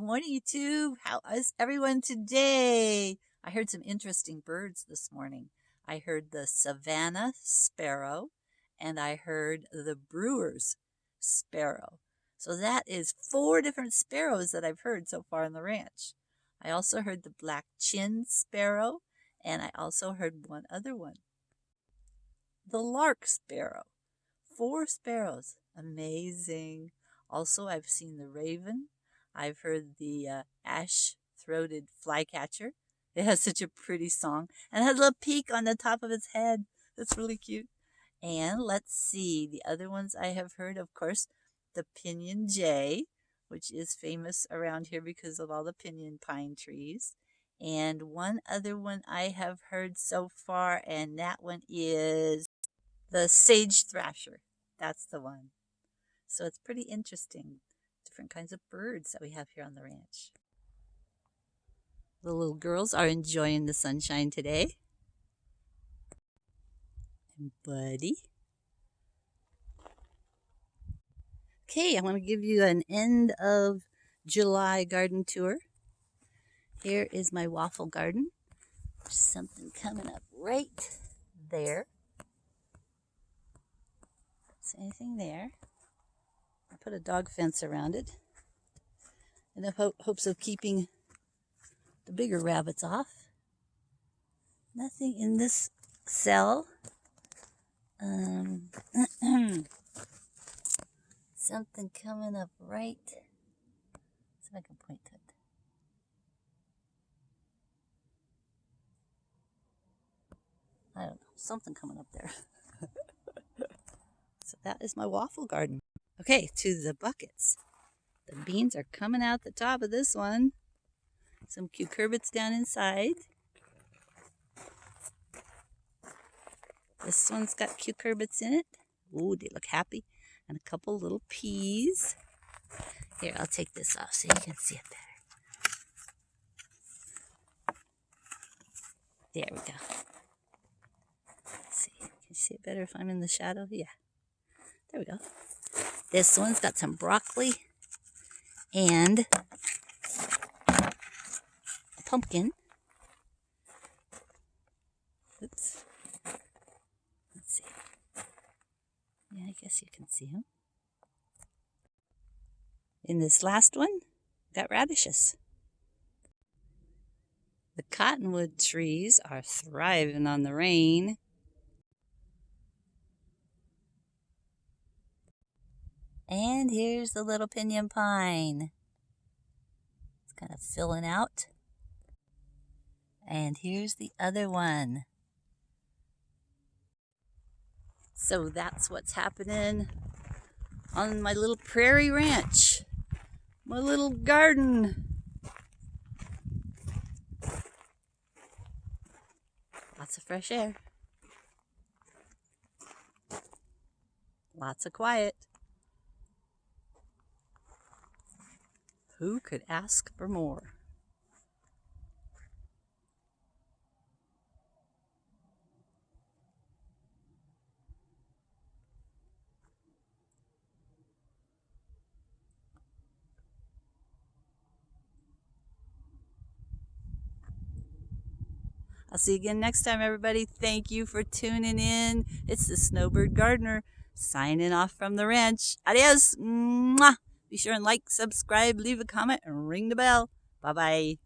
Good morning, YouTube. How is everyone today? I heard some interesting birds this morning. I heard the Savannah sparrow and I heard the Brewer's sparrow. So that is 4 different sparrows that I've heard so far on the ranch. I also heard the black-chinned sparrow and I also heard one other one. The lark sparrow. 4 sparrows. Amazing. Also, I've seen the raven. I've heard the ash-throated flycatcher. It has such a pretty song. And it has a little peak on the top of its head. That's really cute. And let's see. The other ones I have heard, of course, the pinyon jay, which is famous around here because of all the pinyon pine trees. And one other one I have heard so far, and that one is the sage thrasher. That's the one. So it's pretty interesting. Different kinds of birds that we have here on the ranch. The little girls are enjoying the sunshine today. And Buddy. Okay, I want to give you an end of July garden tour. Here is my waffle garden. There's something coming up right there. See anything there? I put a dog fence around it in the hopes of keeping the bigger rabbits off. Nothing in this cell. Something coming up right. See if I can point to it. I don't know. Something coming up there. So that is my waffle garden. Okay, to the buckets. The beans are coming out the top of this one. Some cucurbits down inside. This one's got cucurbits in it. Ooh, they look happy. And a couple little peas. Here, I'll take this off so you can see it better. There we go. Let's see. Can you see it better if I'm in the shadow? Yeah. There we go. This one's got some broccoli and a pumpkin. Oops. Let's see. Yeah, I guess you can see them. In this last one, got radishes. The cottonwood trees are thriving on the rain. And here's the little pinyon pine. It's kind of filling out. And here's the other one. So that's what's happening on my little prairie ranch. My little garden. Lots of fresh air. Lots of quiet. Who could ask for more? I'll see you again next time, everybody. Thank you for tuning in. It's the Snowbird Gardener signing off from the ranch. Adios. Mwah. Be sure and like, subscribe, leave a comment, and ring the bell. Bye-bye.